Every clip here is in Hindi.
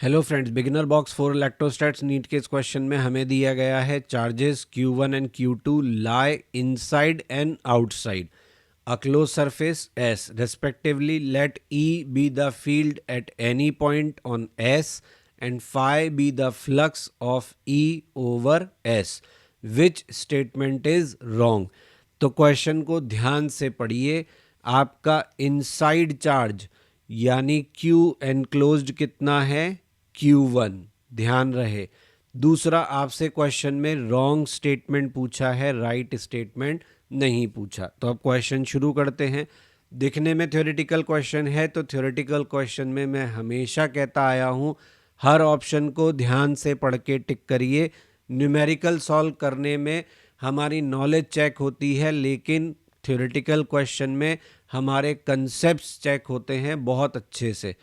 Hello friends, beginner box for electrostats NEET के इस क्वेश्चन में हमें दिया गया है charges Q1 and Q2 lie inside and outside a closed surface S. Respectively, let E be the field at any point on S and phi be the flux of E over S. Which statement is wrong? तो क्वेश्चन को ध्यान से पढ़िए। आपका इनसाइड चार्ज यानी Q एनक्लोज्ड कितना है? Q1। ध्यान रहे। दूसरा, आपसे क्वेश्चन में रॉन्ग स्टेटमेंट पूछा है, राइट स्टेटमेंट नहीं पूछा। तो अब क्वेश्चन शुरू करते हैं। दिखने में थ्योरेटिकल क्वेश्चन है, तो थ्योरेटिकल क्वेश्चन में मैं हमेशा कहता आया हूँ हर ऑप्शन को ध्यान से पढ़ के टिक करिए। न्यूमेरिकल सॉल्व करने में हमारी नॉलेज चेक होती है, लेकिन थ्योरेटिकल क्वेश्चन में हमारे कंसेप्ट्स चेक होते हैं बहुत अच्छे से।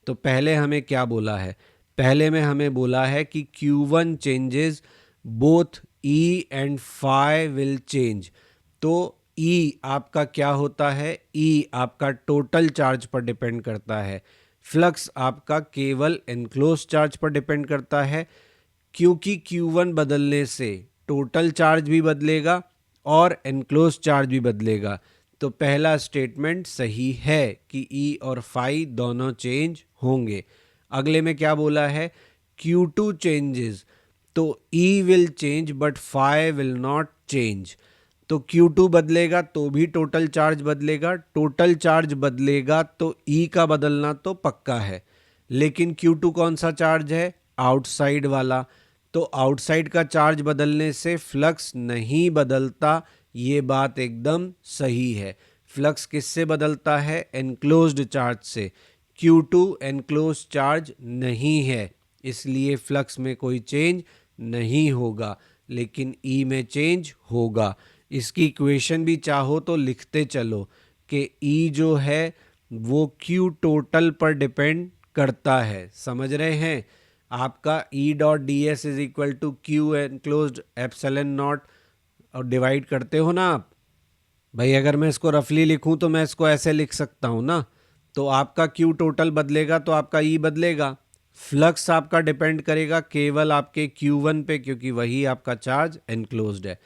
तो पहले हमें क्या बोला है? पहले में हमें बोला है कि Q1 changes both E and phi will change. तो E आपका क्या होता है? E आपका टोटल चार्ज पर डिपेंड करता है। फ्लक्स आपका केवल एनक्लोज चार्ज पर डिपेंड करता है, क्योंकि Q1 बदलने से टोटल चार्ज भी बदलेगा और एनक्लोज चार्ज भी बदलेगा। तो पहला स्टेटमेंट सही है कि E और फाई दोनों चेंज होंगे। अगले में क्या बोला है? Q2 चेंजेस, तो E will change but phi will not change. तो Q2 बदलेगा तो भी टोटल चार्ज बदलेगा, टोटल चार्ज बदलेगा तो E का बदलना तो पक्का है। लेकिन Q2 कौन सा चार्ज है? आउटसाइड वाला। तो आउटसाइड का चार्ज बदलने से फ्लक्स नहीं बदलता, ये बात एकदम सही है। फ्लक्स किससे बदलता है? एनक्लोज्ड चार्ज से। Q2 एनक्लोज्ड चार्ज नहीं है, इसलिए फ्लक्स में कोई चेंज नहीं होगा, लेकिन E में चेंज होगा। इसकी इक्वेशन भी चाहो तो लिखते चलो कि E जो है वो Q टोटल पर डिपेंड करता है। समझ रहे हैं? आपका E dot d s is equal to q enclosed epsilon naught, और डिवाइड करते हो ना आप भाई। अगर मैं इसको रफली लिखूं तो मैं इसको ऐसे लिख सकता हूं ना। तो आपका Q टोटल बदलेगा तो आपका E बदलेगा। फ्लक्स आपका डिपेंड करेगा केवल आपके Q1 पे, क्योंकि वही आपका चार्ज एनक्लोज्ड है।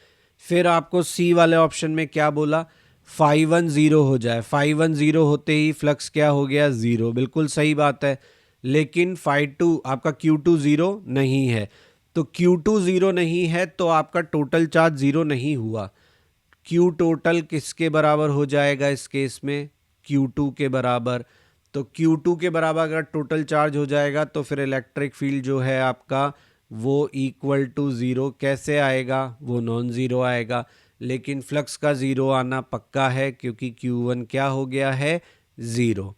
फिर आपको C वाले ऑप्शन में क्या बोला? फाई 1 0 हो जाए। फाई 1 0 होते ही फ्लक्स क्या हो गया? 0। बिल्कुल सही बात है। लेकिन फाई 2 आपका Q2 0 नहीं है, तो Q2 0 नहीं है तो आपका टोटल चार्ज 0 नहीं हुआ। Q टोटल किसके बराबर हो जाएगा इस केस में? Q2 के बराबर। तो Q2 के बराबर अगर टोटल चार्ज हो जाएगा तो फिर इलेक्ट्रिक फील्ड जो है आपका वो इक्वल टू ज़ीरो कैसे आएगा? वो नॉन ज़ीरो आएगा। लेकिन फ्लक्स का ज़ीरो आना पक्का है, क्योंकि Q1 क्या हो गया है? ज़ीरो।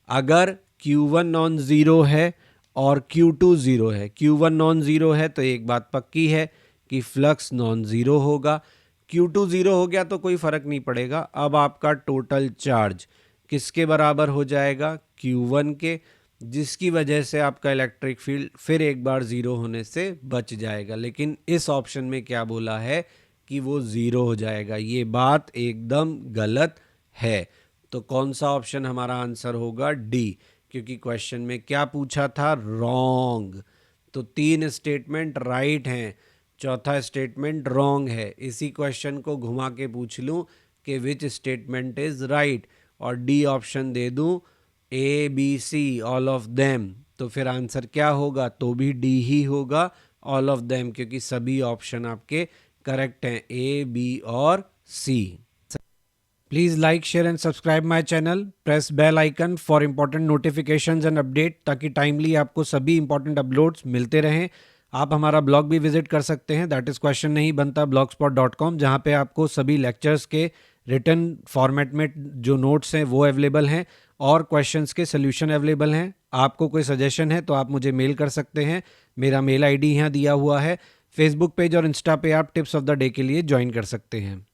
अगर Q1 नॉन ज़ीरो है और Q2 ज़ीरो है, Q1 नॉन ज़ीरो है तो एक बात पक्की है कि फ्लक्स नॉन ज़ीरो होगा। Q2 ज़ीरो हो गया तो कोई फ़र्क नहीं पड़ेगा। अब आपका टोटल चार्ज किसके बराबर हो जाएगा? Q1 के, जिसकी वजह से आपका इलेक्ट्रिक फील्ड फिर एक बार ज़ीरो होने से बच जाएगा। लेकिन इस ऑप्शन में क्या बोला है कि वो ज़ीरो हो जाएगा? ये बात एकदम गलत है। तो कौन सा ऑप्शन हमारा आंसर होगा? डी, क्योंकि क्वेश्चन में क्या पूछा था? रॉन्ग। तो 3 स्टेटमेंट राइट हैं, चौथा स्टेटमेंट रॉन्ग है। इसी क्वेश्चन को घुमा के पूछ लूं कि विच स्टेटमेंट इज राइट, और डी ऑप्शन दे दूं A B C all of them, तो फिर आंसर क्या होगा? तो भी डी ही होगा, ऑल ऑफ देम, क्योंकि सभी ऑप्शन आपके करेक्ट हैं, A B और C। Please like, share and subscribe my channel. Press bell icon for important notifications and update, ताकि टाइमली आपको सभी इंपॉर्टेंट अपलोड्स मिलते रहें। आप हमारा ब्लॉग भी विजिट कर सकते हैं, दैट इज़ क्वेश्चन नहीं बनता blogspot.com, जहाँ पे आपको सभी लेक्चर्स के रिटन फॉर्मेट में जो नोट्स हैं वो अवेलेबल हैं और क्वेश्चंस के सोल्यूशन अवेलेबल हैं। आपको कोई सजेशन है तो आप मुझे मेल कर सकते हैं। मेरा मेल आईडी यहाँ दिया हुआ है। फेसबुक पेज और इंस्टा पे आप टिप्स ऑफ द डे के लिए ज्वाइन कर सकते हैं।